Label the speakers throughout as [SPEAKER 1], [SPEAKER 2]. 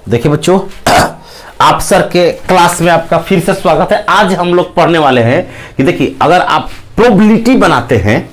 [SPEAKER 1] देखिए बच्चों, आप सर के क्लास में आपका फिर से स्वागत है। आज हम लोग पढ़ने वाले हैं कि देखिए, अगर आप प्रोबेबिलिटी बनाते हैं,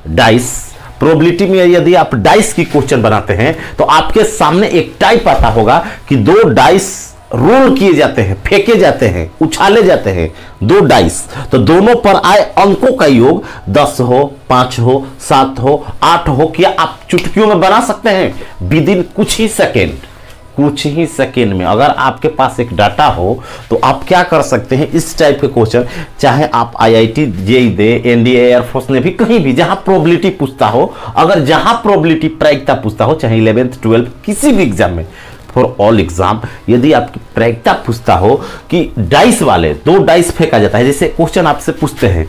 [SPEAKER 1] डाइस प्रोबेबिलिटी में यदि आप डाइस की क्वेश्चन बनाते हैं तो आपके सामने एक टाइप आता होगा कि दो डाइस रोल किए जाते हैं, फेंके जाते हैं, उछाले जाते हैं, दो डाइस, तो दोनों पर आए अंकों का योग 10 हो, 5 हो, 7 हो, 8 हो, क्या आप चुटकियों में बना सकते हैं विद इन कुछ ही सेकेंड में। अगर आपके पास एक डाटा हो तो आप क्या कर सकते हैं, इस टाइप के क्वेश्चन, चाहे आप IIT जेईई दे, एनडीए, एयरफोर्स ने भी, कहीं भी जहां प्रोबेबिलिटी पूछता हो, अगर जहां प्रोबेबिलिटी प्रायिकता पूछता हो, चाहे 11th 12th किसी भी एग्जाम में, फॉर ऑल एग्जाम, यदि आपकी प्रायिकता पूछता हो कि डाइस वाले दो डाइस फेंका जाता है, जैसे क्वेश्चन आपसे पूछते हैं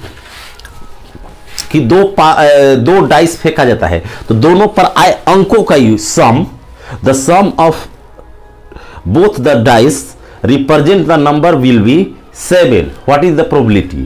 [SPEAKER 1] कि दो डाइस फेंका जाता है तो दोनों पर आए अंकों का sum, the sum of both the dice represent the number will be 7. What is the probability?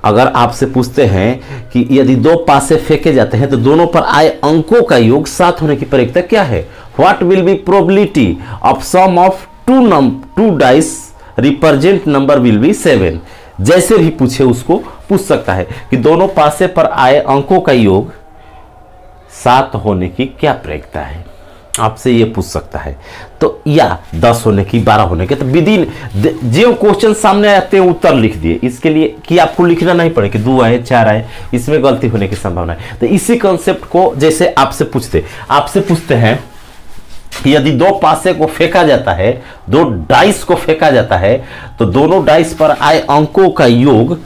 [SPEAKER 1] अगर आपसे पूछते हैं कि यदि दो पासे फेंके जाते हैं तो दोनों पर आए अंकों का योग 7 होने की प्रायिकता क्या है? What will be probability of sum of two dice represent number will be 7? जैसे भी पूछे उसको पूछ सकता है कि दोनों पासे पर आए अंकों का योग 7 होने की क्या प्रायिकता है, आपसे ये पूछ सकता है। तो या 10 होने की, 12 होने के, तो विदिन जो क्वेश्चन सामने आते हैं उत्तर लिख दिए, इसके लिए कि आपको लिखना नहीं पड़े कि 2 आए 4 आए, इसमें गलती होने की संभावना है। तो इसी कॉन्सेप्ट को जैसे आपसे पूछते हैं कि यदि दो पासे को फेंका जाता है, दो डाइस को फेंका जाता है, तो दोनों डाइस पर आए अंकों का योग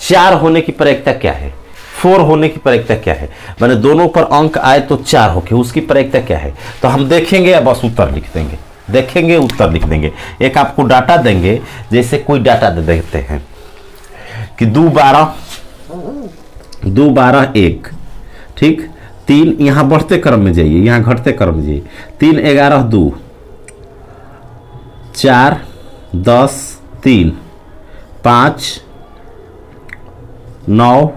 [SPEAKER 1] 4 होने की प्रायिकता क्या है, 4 होने की प्रायिकता क्या है, माने दोनों पर अंक आए तो 4 होके उसकी प्रायिकता क्या है। तो हम देखेंगे या बस उत्तर लिख देंगे, देखेंगे उत्तर लिख देंगे। एक आपको डाटा देंगे, जैसे कोई डाटा दे देते हैं कि 2 12 1, ठीक, 3, यहां बढ़ते क्रम में जाइए, यहां घटते क्रम में जाइए, 3 11 2, 4 10 3, 5 9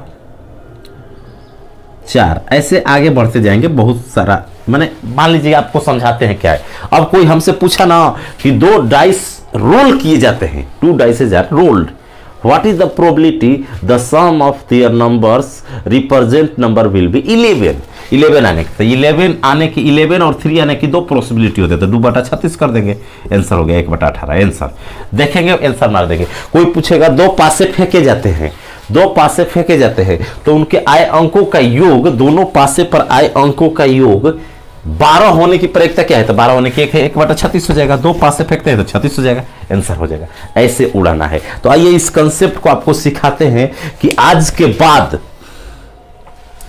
[SPEAKER 1] 4, ऐसे आगे बढ़ते जाएंगे बहुत सारा। मैंने मान लीजिए आपको समझाते हैं क्या है। अब कोई हमसे पूछा ना कि दो डाइस रोल किए जाते हैं, 2 dices are rolled, what is the probability the sum of their numbers represent number will be 11 आने की, तो 11 आने की, 11 और 3 आने की दो पॉसिबिलिटी होते हैं, तो 2/36 कर देंगे, आंसर हो गया 1/18। आंसर देखेंगे, आंसर मार देंगे। कोई पूछेगा दो पासे फेंके जाते हैं, दो पासे फेंके जाते हैं तो उनके आए अंकों का योग, दोनों पासे पर आए अंकों का योग 12 होने की प्रायिकता क्या है, तो 12 होने की 1/36 हो जाएगा, दो पासे फेंकते हैं तो 36 हो जाएगा, आंसर हो जाएगा। ऐसे उड़ाना है। तो आइए इस कंसेप्ट को आपको सिखाते हैं कि आज के बाद,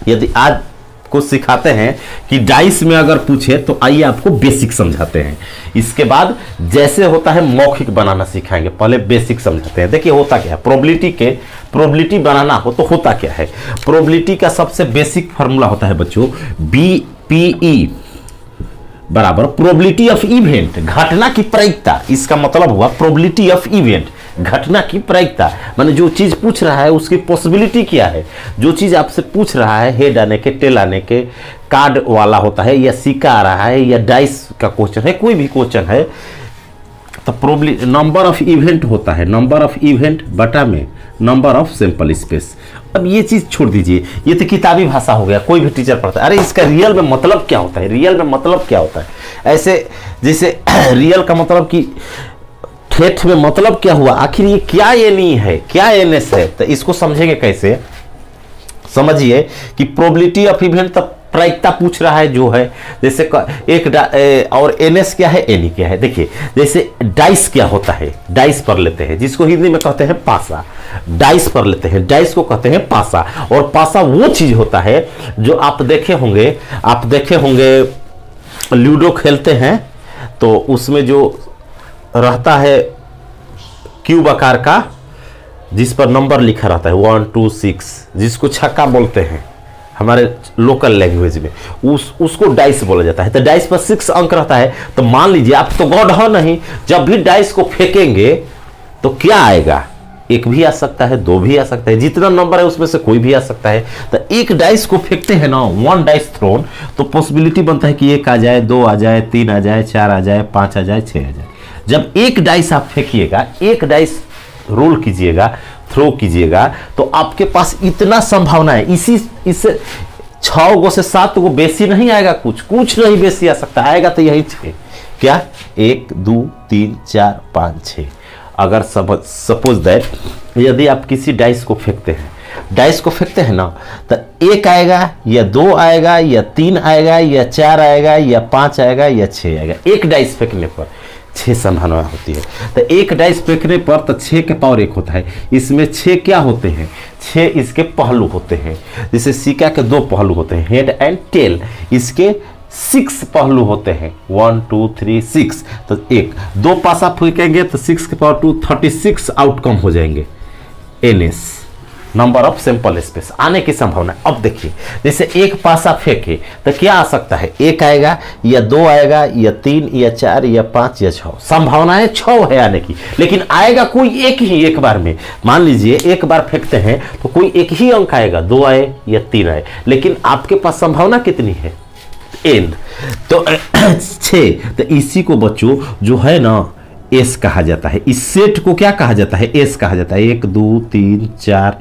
[SPEAKER 1] यदि आज को सिखाते हैं कि डाइस में अगर पूछे तो आइए आपको बेसिक समझाते हैं। इसके बाद जैसे होता है मौखिक बनाना सिखाएंगे, पहले बेसिक समझाते हैं। देखिए होता क्या है, प्रोबेबिलिटी बनाना हो तो होता क्या है। प्रोबेबिलिटी का सबसे बेसिक फार्मूला होता है बच्चों, BPE बराबर प्रोबेबिलिटी ऑफ इवेंट, घटना की प्रायिकता। इसका मतलब हुआ प्रोबेबिलिटी ऑफ इवेंट, घटना की प्रायिकता, माने जो चीज पूछ रहा है उसकी पॉसिबिलिटी क्या है। जो चीज आपसे पूछ रहा है, हेड आने के, टेल आने के, कार्ड वाला होता है, या सिक्का आ रहा है, या डाइस का क्वेश्चन है, कोई भी क्वेश्चन है, तो प्रोबेबिलिटी नंबर ऑफ इवेंट होता है, नंबर ऑफ इवेंट बटा में नंबर ऑफ सैंपल स्पेस। अब ये चीज छोड़ दीजिए, ये तो किताबी भाषा हो गया, कोई भी टीचर पढ़ता है। अरे इसका रियल में मतलब क्या होता है, रियल में मतलब क्या होता है, ऐसे जैसे रियल का मतलब कि ठेठ में मतलब क्या हुआ, आखिर ये क्या एनी है, क्या एनएस है, तो इसको समझेंगे कैसे। समझिए कि प्रोबेबिलिटी ऑफ इवेंट तब प्रायिकता पूछ रहा है जो है, जैसे एक और एनएस क्या है, एनी क्या है। देखिए जैसे डाइस क्या होता है, डाइस पर लेते हैं, जिसको हिंदी में कहते हैं पासा, डाइस पर लेते हैं, डाइस को कहते हैं पासा। और पासा वो चीज होता है जो आप देखे होंगे लूडो खेलते हैं तो उसमें जो रहता है क्यूब आकार का, जिस पर नंबर लिखा रहता है 1 2 6, जिसको छक्का बोलते हैं हमारे लोकल लैंग्वेज में, उसको डाइस बोला जाता है। तो डाइस पर 6 अंक रहता है। तो मान लीजिए आप तो गॉड हो नहीं, जब भी डाइस को फेंकेंगे तो क्या आएगा, 1 भी आ सकता है, 2 भी आ सकता है, जितना नंबर है उसमें से कोई भी आ सकता है। तो एक डाइस को फेंकते हैं ना, 1 डाइस थ्रोन, तो पॉसिबिलिटी बनता है कि 1 आ जाए, 2 आ जाए, 3 आ जाए, 4 आ जाए, 5 आ जाए, 6 आ जाए। जब एक डाइस आप फेंकिएगा, एक डाइस रोल कीजिएगा, थ्रो कीजिएगा, तो आपके पास इतना संभावना है। इससे 6 गो से 7 गो बेसी नहीं आएगा, कुछ नहीं बेसी आ सकता, आएगा तो यही 6। क्या 1 2 3 4 5 6। अगर सपोज दैट यदि आप किसी डाइस को फेंकते हैं ना, तो 1 आएगा या 2 आएगा या 3 आएगा या 4 आएगा या 5 आएगा या 6 आएगा। एक डाइस फेंकने पर 6 संभावना होती है। तो एक डाइस फेंकने पर तो 6 के पावर 1 होता है। इसमें 6 क्या होते हैं? 6 इसके पहलू होते हैं। जैसे सिक्का के 2 पहलू होते हैं, हेड एंड टेल। इसके 6 पहलू होते हैं, 1 2 3 6। तो 2 पासा फेंकेंगे तो 6 के पावर 2 36 आउटकम हो जाएंगे। NS number of sample space आने की संभावना। अब देखिए, जैसे एक पासा फेंके तो क्या आ सकता है? 1 आएगा या 2 आएगा या 3 या 4 या 5 या 6। संभावनाएं 6 है आने की, लेकिन आएगा कोई एक ही एक बार में। मान लीजिए एक बार फेंकते हैं तो कोई एक ही अंक आएगा, 2 आए या 3 आए, लेकिन आपके पास संभावना कितनी है? एंड तो 6। तो इसी को बच्चों जो है ना एस कहा जाता है। इस सेट को क्या कहा जाता है? एस कहा जाता है। 1 2 3 4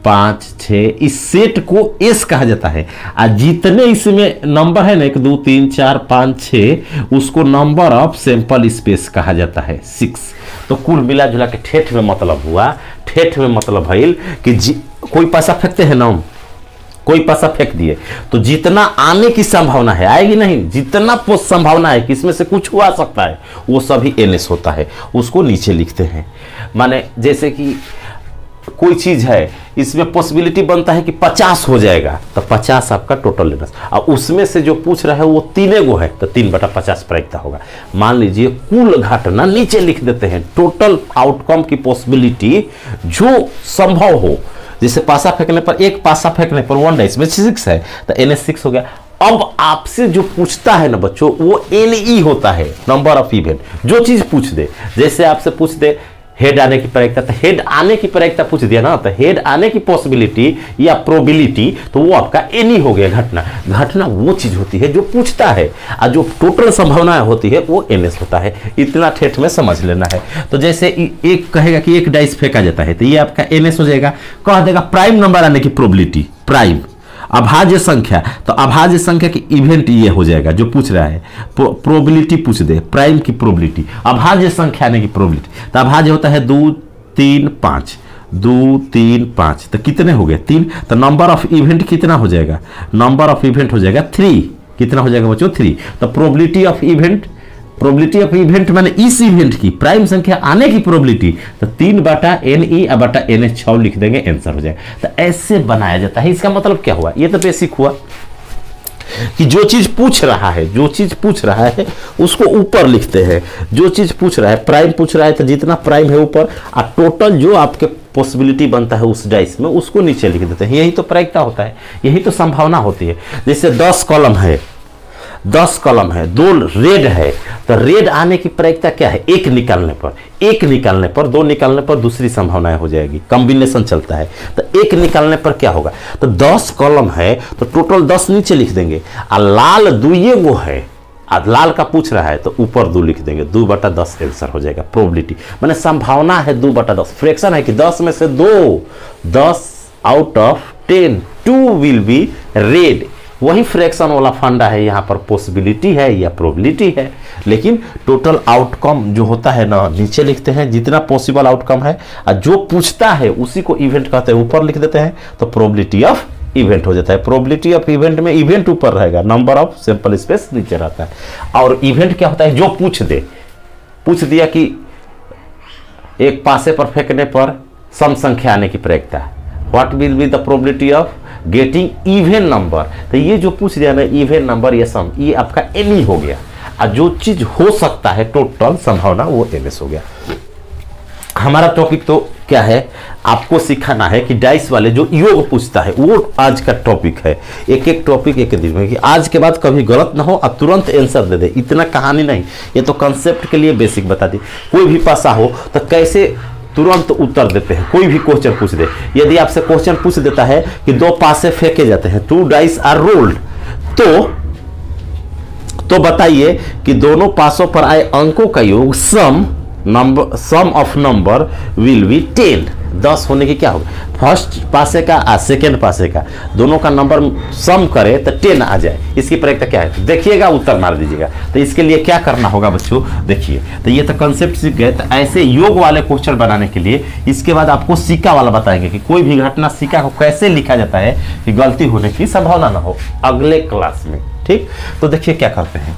[SPEAKER 1] 5 6, इस सेट को एस कहा जाता है। और जितने इसमें नंबर है ना 1 2 3 4 5 6, उसको नंबर ऑफ सैंपल स्पेस कहा जाता है 6। तो कुल मिला जुला के ठेठ में मतलब हुआ, ठेठ में मतलब है कि कोई पैसा फेंकते हैं ना, कोई पैसा फेंक दिए तो जितना आने की संभावना है, आएगी नहीं, जितना संभावना है कि इसमें से कुछ हुआ सकता है, वो सभी NS होता है। उसको नीचे लिखते हैं। माने जैसे कि कोई चीज है, इसमें पॉसिबिलिटी बनता है कि 50 हो जाएगा, तो 50 आपका टोटल लेना। और उसमें से जो पूछ रहा है वो 3 गो है, तो 3/50 प्रायिकता होगा। मान लीजिए कुल घटना नीचे लिख देते हैं, टोटल आउटकम की पॉसिबिलिटी जो संभव हो। जैसे पासा फेंकने पर, एक पासा फेंकने पर 1 डाइस में 6 है, तो NS 6 हो गया। अब आपसे जो पूछता है ना बच्चों, वो NE होता है, नंबर ऑफ इवेंट। जो चीज पूछ दे, जैसे आपसे पूछ दे हेड आने की प्रायिकता, तो हेड आने की प्रायिकता पूछ दिया ना, तो हेड आने की पॉसिबिलिटी या प्रोबेबिलिटी, तो वो आपका NE हो गया। घटना वो चीज होती है जो पूछता है, और जो टोटल संभावनाएं होती है वो NS होता है। इतना ठेठ में समझ लेना है। तो जैसे एक कहेगा कि एक डाइस फेंका जाता है, तो ये आपका NS हो जाएगा। कह देगा प्राइम नंबर आने की प्रोबेबिलिटी, प्राइम अभाज्य संख्या, तो अभाज्य संख्या की इवेंट ये हो जाएगा जो पूछ रहा है। प्रोबेबिलिटी पूछ दे, प्राइम की प्रोबेबिलिटी, अभाज्य संख्या आने की प्रोबेबिलिटी। तो अभाज्य होता है 2 3 5, 2 3 5, तो कितने हो गए? 3। तो नंबर ऑफ इवेंट कितना हो जाएगा? नंबर ऑफ इवेंट हो जाएगा 3। कितना हो जाएगा बच्चों? 3। तो प्रोबेबिलिटी ऑफ इवेंट माने इस इवेंट की प्राइम संख्या आने की प्रोबेबिलिटी, तो 3/NE/NS 6 लिख देंगे, आंसर हो जाएगा। तो ऐसे बनाया जाता है। इसका मतलब क्या हुआ? ये तो बेसिक हुआ कि जो चीज पूछ रहा है उसको ऊपर लिखते हैं। जो चीज पूछ रहा है, प्राइम पूछ रहा है, तो जितना प्राइम है ऊपर, और टोटल जो आपके पॉसिबिलिटी बनता है उस डाइस में, उसको नीचे लिख देते हैं। यही तो प्रायिकता होता है, यही तो संभावना होती है। जैसे 10 कॉलम है, 2 रेड है, तो रेड आने की प्रायिकता क्या है? 1 निकालने पर 2 निकालने पर दूसरी संभावनाएं हो जाएगी, कॉम्बिनेशन चलता है। तो 1 निकालने पर क्या होगा? तो 10 कॉलम है तो टोटल 10 नीचे लिख देंगे। और लाल 2 गो है, लाल का पूछ रहा है तो ऊपर 2 लिख देंगे, 2/10 आंसर हो जाएगा। प्रोबेबिलिटी माने संभावना है 2/10। फ्रैक्शन है कि 10 में से 2, 10 out of 10, 2 will be red. वही फ्रैक्शन वाला फंडा है, यहाँ पर पॉसिबिलिटी है या प्रोबेबिलिटी है, लेकिन टोटल आउटकम जो होता है ना नीचे लिखते हैं, जितना पॉसिबल आउटकम है, और जो पूछता है उसी को इवेंट कहते हैं, ऊपर लिख देते हैं, तो प्रोबेबिलिटी ऑफ इवेंट हो जाता है। प्रोबेबिलिटी ऑफ इवेंट में इवेंट ऊपर रहेगा, नंबर ऑफ सैंपल स्पेस नीचे रहता है। और इवेंट क्या होता है? जो पूछ दिया कि एक पासे पर फेंकने पर सम संख्या आने की प्रायिकता, what will be the probability of getting even number. तो ये जो पूछ दिया ना इवन नंबर या सम, ये आपका NE हो गया। और जो चीज हो सकता है टोटल संभावना, वो NS हो गया। हमारा टॉपिक तो क्या है? आपको सिखाना है कि डाइस वाले जो योग पूछता है, वो आज का टॉपिक है। एक टॉपिक एक दिन में, कि आज के बाद कभी गलत ना हो और तुरंत आंसर दे दे। इतना कहानी नहीं, ये तो कंसेप्ट के लिए बेसिक बता दी। कोई भी पासा हो तो कैसे तुरंत उत्तर देते हैं, कोई भी क्वेश्चन पूछ दे। यदि आपसे क्वेश्चन पूछ देता है कि 2 पासे फेंके जाते हैं, 2 डाइस आर रोल्ड, तो बताइए कि दोनों पासों पर आए अंकों का योग सम ऑफ नंबर विल बी 10। 10 होने की क्या होगा, फर्स्ट पासे का और सेकेंड पासे का दोनों का नंबर सम करे तो 10 आ जाए। इसकी प्रक्रिया क्या है देखिएगा, उत्तर मार दीजिएगा। तो इसके लिए क्या करना होगा बच्चों, देखिए तो ये तो कंसेप्ट सीख गए। तो ऐसे योग वाले क्वेश्चन बनाने के लिए इसके बाद आपको सिक्का वाला बताएंगे कि कोई भी घटना सिक्का को कैसे लिखा जाता है कि गलती होने की संभावना ना हो, अगले क्लास में। ठीक, तो देखिए क्या करते हैं,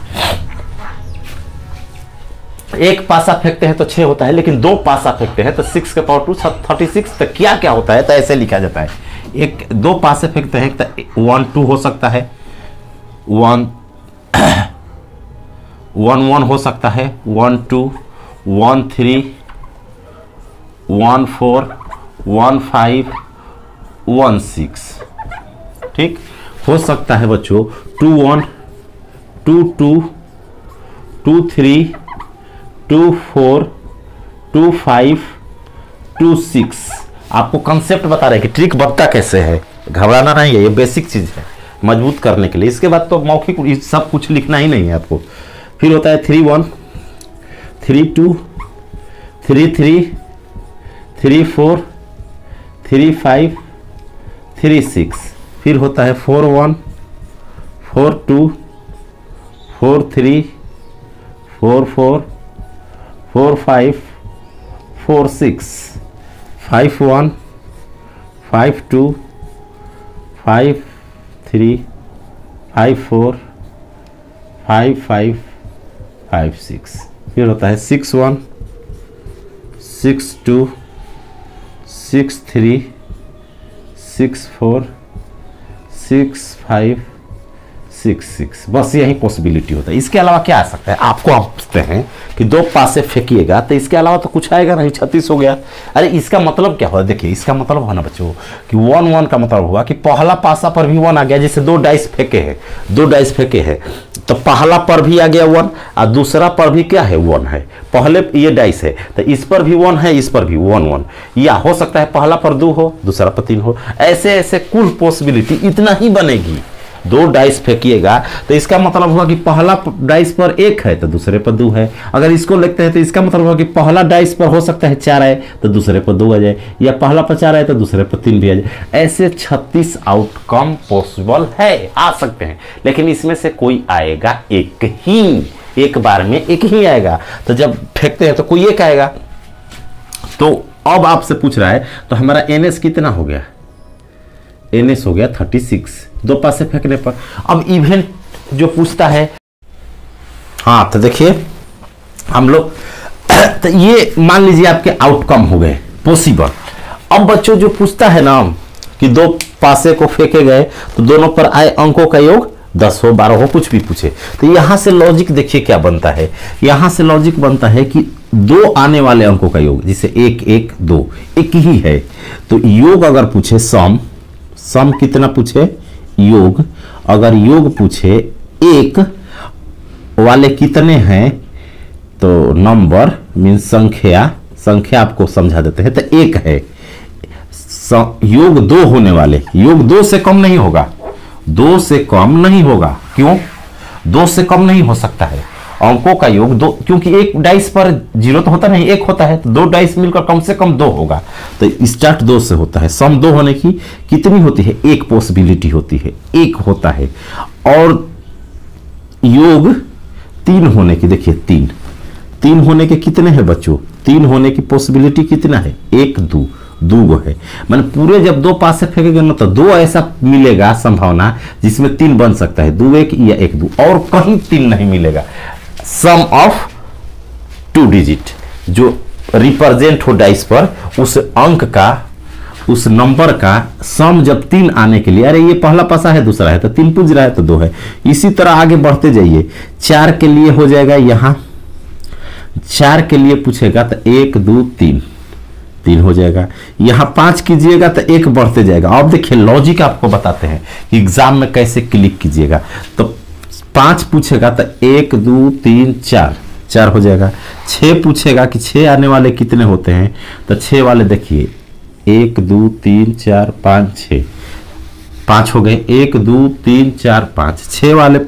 [SPEAKER 1] एक पासा फेंकते हैं तो 6 होता है, लेकिन 2 पासा फेंकते हैं तो 6 के पावर 2 36। तो क्या क्या होता है, तो ऐसे लिखा जाता है। 2 पासे फेंकते हैं तो 1 2 हो सकता है, 1 1 हो सकता है, 1 2 1 3 1 4 1 5 1 6। ठीक, हो सकता है बच्चों 2 1 2 2 2 3 2 4 2 5 2 6। आपको कंसेप्ट बता रहे हैं कि ट्रिक बनता कैसे है, घबराना नहीं है, ये बेसिक चीज है मजबूत करने के लिए। इसके बाद तो मौखिक सब कुछ लिखना ही नहीं है आपको। फिर होता है 3 1 3 2 3 3 3 4 3 5 3 6। फिर होता है 4 1 4 2 4 3 4 4 4 5 4 6 5 1 5 2 5 3 5 4 5 5 5 6। फिर होता है 6 1 6 2 6 3 6 4 6 5 6 6। बस यही पॉसिबिलिटी होता है। इसके अलावा क्या आ सकता है, आपको हम पूछते हैं कि 2 पासे फेंकिएगा तो इसके अलावा तो कुछ आएगा नहीं, 36 हो गया। अरे इसका मतलब क्या हुआ, देखिए इसका मतलब हुआ ना बच्चों कि 1 1 का मतलब हुआ कि पहला पासा पर भी 1 आ गया। जैसे 2 डाइस फेंके हैं, 2 डाइस फेंके हैं तो पहला पर भी आ गया 1 और दूसरा पर भी क्या है 1 है। पहले ये डाइस है तो इस पर भी 1 है, इस पर भी 1 1, या हो सकता है पहला पर 2 हो दूसरा पर 3 हो। ऐसे ऐसे कुल पॉसिबिलिटी इतना ही बनेगी। 2 डाइस फेंकिएगा तो इसका मतलब हुआ कि पहला डाइस पर 1 है तो दूसरे पर 2 है। अगर इसको लिखते हैं तो इसका मतलब हुआ कि पहला डाइस पर हो सकता है 4 आए तो दूसरे पर 2 आ जाए, या पहला पर 4 आए तो दूसरे पर 3 भी आ जाए। ऐसे 36 आउटकम पॉसिबल है, आ सकते हैं, लेकिन इसमें से कोई आएगा एक ही, एक बार में एक ही आएगा। तो जब फेंकते हैं तो कोई एक आएगा। तो अब आपसे पूछ रहा है तो हमारा NS कितना हो गया, NS हो गया 36 2 पासे फेंकने पर। अब इवेंट जो पूछता है, हाँ तो देखिए हम लोग तो ये मान लीजिए आपके आउटकम हो गए पॉसिबल। अब बच्चों जो पूछता है ना कि 2 पासे को फेंके गए तो दोनों पर आए अंकों का योग 10 हो 12 हो कुछ भी पूछे, तो यहां से लॉजिक देखिए क्या बनता है। यहां से लॉजिक बनता है कि 2 आने वाले अंकों का योग, जिसे 1 1 2 एक ही है, तो योग अगर पूछे सम कितना पूछे योग, अगर योग पूछे 1 वाले कितने हैं तो नंबर मीन संख्या आपको समझा देते हैं। तो 1 है, योग 2 होने वाले, योग 2 से कम नहीं होगा, 2 से कम नहीं होगा। क्यों 2 से कम नहीं हो सकता है अंकों का योग 2, क्योंकि एक डाइस पर 0 तो होता नहीं, 1 होता है, तो 2 डाइस मिलकर कम से कम 2 होगा। तो स्टार्ट 2 से होता है। सम 2 होने की कितनी होती है, 1 पॉसिबिलिटी होती है, 1 होता है। और योग 3 होने की, देखिए 3 होने के कितने हैं बच्चों, 3 होने की पॉसिबिलिटी कितना है, 1 2 2 है। मैंने पूरे जब 2 पास से फेंकेंगे ना तो 2 ऐसा मिलेगा संभावना जिसमें 3 बन सकता है, 2 1 या 1 2, और कहीं 3 नहीं मिलेगा। सम ऑफ 2 डिजिट जो रिप्रेजेंट हो डाइस पर, उस अंक का, उस नंबर का सम जब 3 आने के लिए, अरे ये पहला पासा है दूसरा है तो 3 पूछ रहा है तो 2 है। इसी तरह आगे बढ़ते जाइए, 4 के लिए हो जाएगा, यहां 4 के लिए पूछेगा तो 1 2 3 हो जाएगा। यहां 5 कीजिएगा तो 1 बढ़ते जाएगा। अब देखिए लॉजिक आपको बताते हैं कि एग्जाम में कैसे क्लिक कीजिएगा। तो 5 पूछेगा तो 1 2 3 4 हो जाएगा। 6 पूछेगा कि 6 आने वाले कितने होते हैं, तो 6 वाले देखिए 1 2 3 4 5 6 हो गए, 1 2 3 4 5, 6 वाले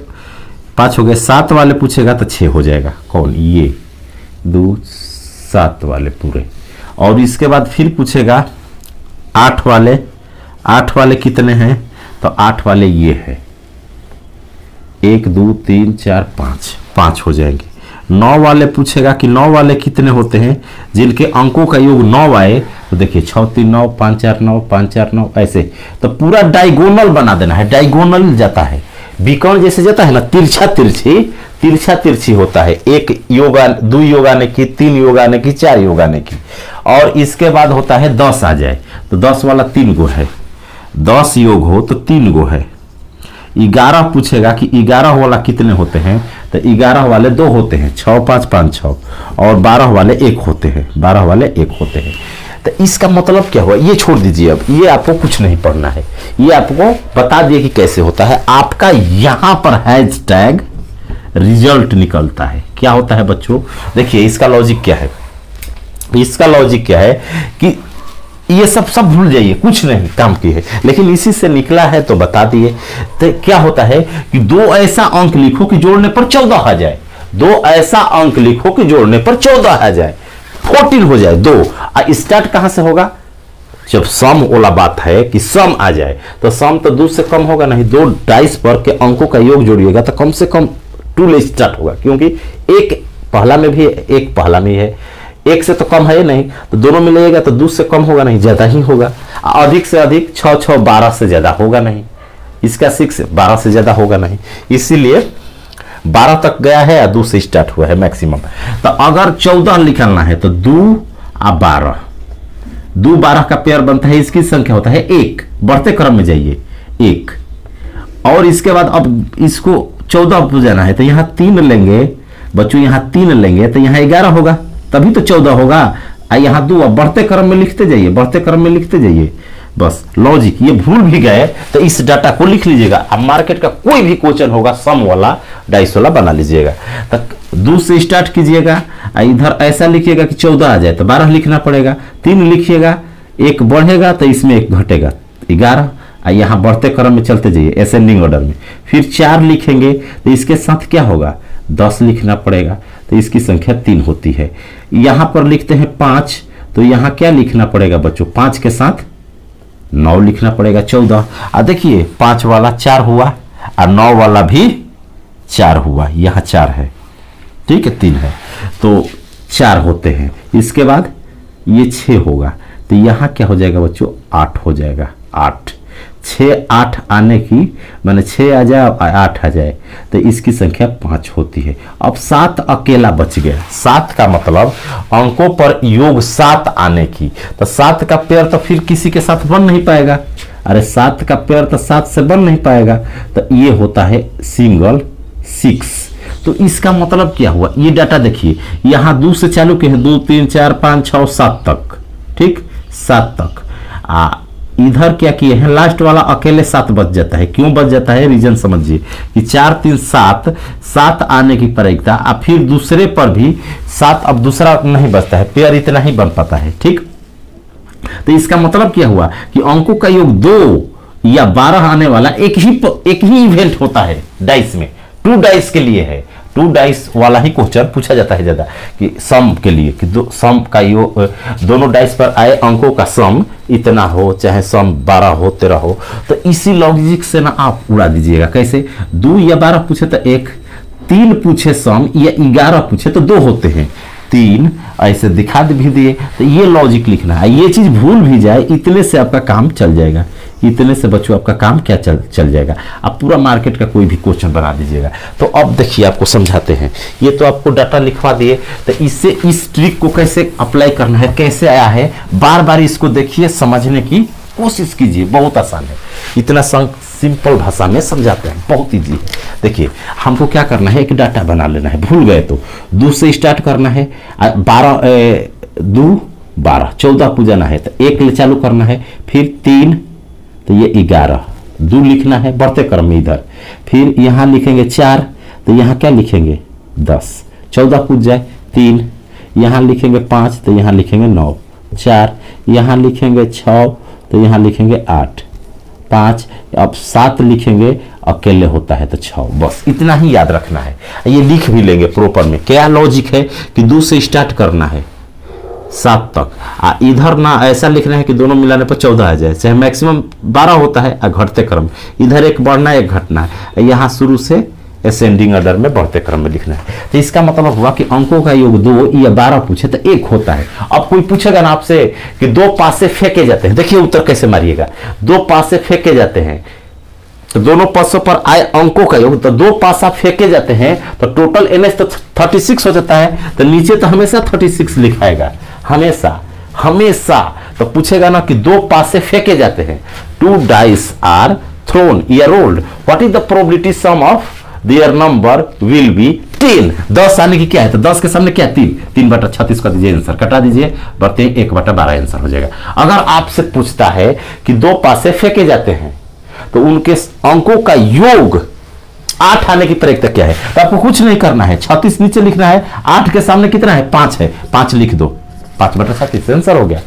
[SPEAKER 1] 5 हो गए। 7 वाले पूछेगा तो 6 हो जाएगा। कौन? ये 2 7 वाले पूरे। और इसके बाद फिर पूछेगा 8 वाले। 8 वाले कितने हैं? तो 8 वाले ये है 1 2 3 4 5, 5 हो जाएंगे। 9 वाले पूछेगा कि 9 वाले कितने होते हैं जिनके अंकों का योग 9 आए। तो देखिए 6 3 9 5 4 9 5 4 9 ऐसे। तो पूरा डायगोनल बना देना है। डायगोनल जाता है बीकॉन जैसे जाता है ना, तिरछा तिरछी, तिरछा तिरछी होता है। 1 योग 2 योग आने की, 3 योग आने की, 4 योग आने की। और इसके बाद होता है 10 आ जाए तो 10 वाला 3 गो है। 10 योग हो तो 3 गो है। 11 पूछेगा कि 11 वाला कितने होते हैं? तो 11 वाले 2 होते हैं, 6 5 5 6। और 12 वाले 1 होते हैं, 12 वाले 1 होते हैं। तो इसका मतलब क्या हुआ ये छोड़ दीजिए, अब ये आपको कुछ नहीं पढ़ना है, ये आपको बता दिए कि कैसे होता है। आपका यहां पर हैशटैग रिजल्ट निकलता है। क्या होता है बच्चों? देखिए इसका लॉजिक क्या है, इसका लॉजिक क्या है कि ये सब भूल जाइए, कुछ नहीं काम की है, लेकिन इसी से निकला है तो बता दिए। तो क्या होता है कि 2 ऐसा अंक लिखो कि जोड़ने पर 14 आ जाए। 2 ऐसा अंक लिखो कि जोड़ने पर 14 आ जाए, 14 हो जाए। 2 स्टार्ट कहां से होगा? जब सम वाला बात है कि सम आ जाए, तो सम तो 2 से कम होगा नहीं। 2 डाइस पर के अंकों का योग जोड़िएगा तो कम से कम 2 ले स्टार्ट होगा, क्योंकि एक पहला में भी है, एक पहला में है, 1 से तो कम है नहीं, तो दोनों मिलेगा तो 2 से कम होगा नहीं, ज्यादा ही होगा। अधिक से अधिक 6 6 12 से ज्यादा होगा नहीं, इसका 6 12 से ज्यादा होगा नहीं, इसीलिए 12 तक गया है या 2 से स्टार्ट हुआ है मैक्सिमम। तो अगर 14 निकालना है तो 2 और 12, 2 12 का पेयर बनता है, इसकी संख्या होता है 1। बढ़ते क्रम में जाइए 1। और इसके बाद अब इसको 14 बुझाना है तो यहां 3 लेंगे बच्चों, यहां 3 लेंगे तो यहां 11 होगा, तभी तो 14 होगा। यहां 2, अब बढ़ते क्रम में लिखते जाइए, बढ़ते क्रम में लिखते जाइए। बस लॉजिक, ये भूल भी गए तो इस डाटा को लिख लीजिएगा। अब मार्केट का कोई भी क्वेश्चन होगा सम वाला डाइस वाला बना लीजिएगा। तो 2 से स्टार्ट कीजिएगा, इधर ऐसा लिखिएगा कि 14 आ जाए तो 12 लिखना पड़ेगा। 3 लिखिएगा, 1 बढ़ेगा तो इसमें 1 घटेगा, 11। यहां बढ़ते क्रम में चलते जाइए असेंडिंग ऑर्डर में। फिर 4 लिखेंगे तो इसके साथ क्या होगा? 10 लिखना पड़ेगा, तो इसकी संख्या 3 होती है। यहां पर लिखते हैं 5, तो यहां क्या लिखना पड़ेगा बच्चों? 5 के साथ 9 लिखना पड़ेगा, 14। देखिए 5 वाला 4 हुआ और 9 वाला भी 4 हुआ, यहां 4 है, ठीक है, 3 है तो 4 होते हैं। इसके बाद ये 6 होगा तो यहां क्या हो जाएगा बच्चों? 8 हो जाएगा, 8। 6 8 आने की माने 6 आ जाए और 8 आ जाए तो इसकी संख्या 5 होती है। अब 7 अकेला बच गया। 7 का मतलब अंकों पर योग 7 आने की, तो 7 का पेयर तो फिर किसी के साथ बन नहीं पाएगा। अरे 7 का पेयर तो 7 से बन नहीं पाएगा, तो ये होता है सिंगल 6। तो इसका मतलब क्या हुआ? ये डाटा देखिए, यहां 2 से चालू के हैं, 2 3 4 5 6 7 तक, ठीक, 7 तक। इधर क्या किए हैं? लास्ट वाला अकेले 7 बच जाता है। क्यों बच जाता है? रीजन समझिए कि 4 3 7, 7 आने की प्रायिकता, अब फिर दूसरे पर भी 7, अब दूसरा नहीं बचता है, पेयर इतना ही बन पाता है, ठीक। तो इसका मतलब क्या हुआ कि अंकों का योग 2 या 12 आने वाला एक ही इवेंट होता है डाइस में। 2 डाइस के लिए है, 2 डाइस वाला ही क्वेश्चन पूछा जाता है ज्यादा कि सम के लिए, कि सम का योग दोनों डाइस पर आए अंकों का सम इतना हो, चाहे सम 12 हो 13 हो। तो इसी लॉजिक से ना आप उड़ा दीजिएगा। कैसे? 2 या 12 पूछे तो 1, 3 पूछे सम या 11 पूछे तो 2 होते हैं, 3 ऐसे दिखा भी दिए। तो ये लॉजिक लिखना है, ये चीज भूल भी जाए इतने से आपका काम चल जाएगा। इतने से बच्चों आपका काम क्या चल जाएगा। आप पूरा मार्केट का कोई भी क्वेश्चन बना दीजिएगा। तो अब देखिए आपको समझाते हैं। ये तो आपको डाटा लिखवा दिए, तो इससे इस ट्रिक को कैसे अप्लाई करना है, कैसे आया है, बार बार इसको देखिए, समझने की कोशिश कीजिए। बहुत आसान है, इतना सिंपल भाषा में समझाते हैं, बहुत ईजी है। देखिए हमको क्या करना है, एक डाटा बना लेना है। भूल गए तो 2 से स्टार्ट करना है, 2 12 14 पूजाना है तो 1 चालू करना है, फिर 3 तो ये 11, 2 लिखना है बढ़ते क्रम में इधर, फिर यहाँ लिखेंगे 4 तो यहाँ क्या लिखेंगे 10, 14 पूज जाए 3, यहाँ लिखेंगे 5 तो यहाँ लिखेंगे 9, 4 यहाँ लिखेंगे 6 तो यहाँ लिखेंगे 8, 5 अब 7 लिखेंगे अकेले होता है तो 6, बस इतना ही याद रखना है। ये लिख भी लेंगे प्रॉपर में। क्या लॉजिक है कि 2 से स्टार्ट करना है 7 तक, इधर ना ऐसा लिखना है कि दोनों मिलाने पर 14 आ जाए, चाहे मैक्सिमम 12 होता है घटते क्रम, इधर एक बढ़ना एक घटना है, यहाँ शुरू से असेंडिंग ऑर्डर में बढ़ते क्रम में लिखना है। तो इसका मतलब हुआ कि अंकों का योग 2 या 12 पूछे तो 1 होता है। अब कोई पूछेगा ना आपसे कि 2 पासे फेंके जाते हैं, देखिए उत्तर कैसे मारिएगा। 2 पासे फेंके जाते हैं तो दोनों पासों पर आए अंकों का योग, तो 2 पासा फेंके जाते हैं तो टोटल NH तो 36 हो जाता है, तो नीचे तो हमेशा 36 लिखाएगा, हमेशा हमेशा। तो पूछेगा ना कि 2 पासे फेंके जाते हैं, 2 डाइस आर थ्रोन या rolled, what is the probability sum of their number will be 10। 10 आने की क्या है, तो 10 के सामने क्या 3, 3/36 कर दीजिए, आंसर कटा दीजिए, बढ़ते 1/12 आंसर हो जाएगा। अगर आपसे पूछता है कि 2 पासे फेंके जाते हैं तो उनके अंकों का योग 8 आने की प्रयोजकता क्या है, तो आपको कुछ नहीं करना है, 36 नीचे लिखना है, 8 के सामने कितना है 5 है, 5 लिख दो, 5/36 आंसर हो गया।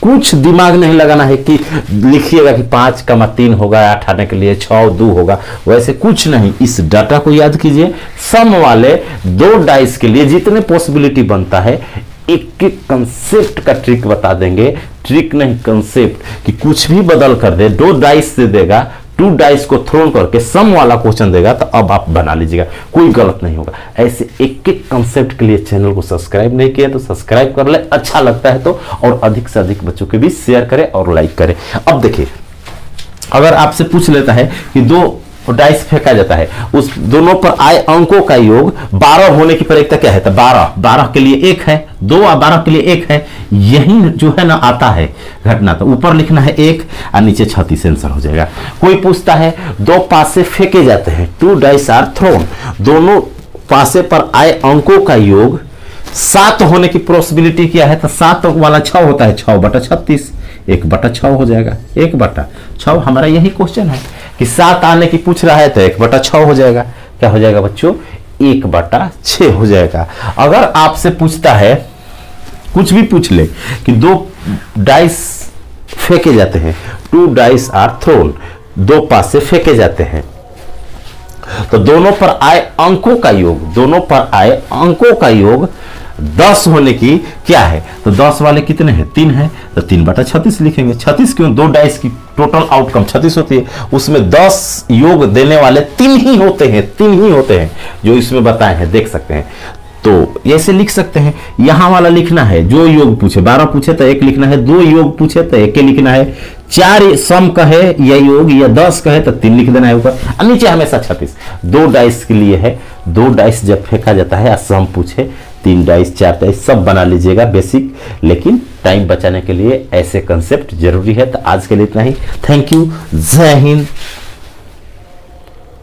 [SPEAKER 1] कुछ दिमाग नहीं लगाना है कि लिखिएगा कि 5,3 होगा 8 आने के लिए, 6 2 होगा, वैसे कुछ नहीं। इस डाटा को याद कीजिए। सम वाले 2 डाइस के लिए जितने पॉसिबिलिटी बनता है, एक एक कंसेप्ट का ट्रिक बता देंगे, ट्रिक नहीं कंसेप्ट, कि कुछ भी बदल कर दे, 2 डाइस से देगा, 2 डाइस को थ्रोन करके सम वाला क्वेश्चन देगा, तो अब आप बना लीजिएगा, कोई गलत नहीं होगा। ऐसे एक एक कंसेप्ट के लिए चैनल को सब्सक्राइब नहीं किया तो सब्सक्राइब कर ले, अच्छा लगता है तो, और अधिक से अधिक बच्चों के बीच शेयर करें और लाइक करें। अब देखिए, अगर आपसे पूछ लेता है कि 2 डाइस फेंका जाता है, उस दोनों पर आए अंकों का योग 12 होने की प्रयोजकता क्या है, तो 12 के लिए 1 है, 2 और 12 के लिए 1 है, यही जो है ना आता है घटना, तो ऊपर लिखना है 1 और नीचे 36 आंसर हो जाएगा। कोई पूछता है 2 पासे फेंके जाते हैं, 2 डाइस आर थ्रोन, दोनों पासे पर आए अंकों का योग 7 होने की पॉसिबिलिटी क्या है, तो 7 वाला 6 होता है, 6/36, 1/6 हो जाएगा, 1/6 हमारा यही क्वेश्चन है कि 7 आने की पूछ रहा है तो 1/6 हो जाएगा। क्या हो जाएगा बच्चों, 1/6 हो जाएगा। अगर आपसे पूछता है, कुछ भी पूछ ले कि 2 डाइस फेंके जाते हैं, 2 डाइस आर थ्रोन, 2 पासे फेंके जाते हैं, तो दोनों पर आए अंकों का योग, दोनों पर आए अंकों का योग 10 होने की क्या है, तो 10 वाले कितने हैं 3 है, तो 3/36 लिखेंगे। 36 क्यों, 2 डाइस की टोटल आउटकम 36 होती है, उसमें 10 योग देने वाले 3 ही होते हैं, 3 ही होते हैं, जो इसमें बताए हैं, देख सकते हैं। तो ऐसे लिख सकते हैं, यहां वाला लिखना है, जो योग पूछे 12 पूछे तो 1 लिखना है, 2 योग पूछे तो 1 लिखना है, 4 सम कहे या योग या 10 कहे तो 3 लिख देना है ऊपर, नीचे हमेशा 36। 2 डाइस के लिए है, 2 डाइस जब फेंका जाता है, सम पूछे 3 डाइस 4 डाइस सब बना लीजिएगा बेसिक, लेकिन टाइम बचाने के लिए ऐसे कंसेप्ट जरूरी है। तो आज के लिए इतना ही, थैंक यू, जय हिंद।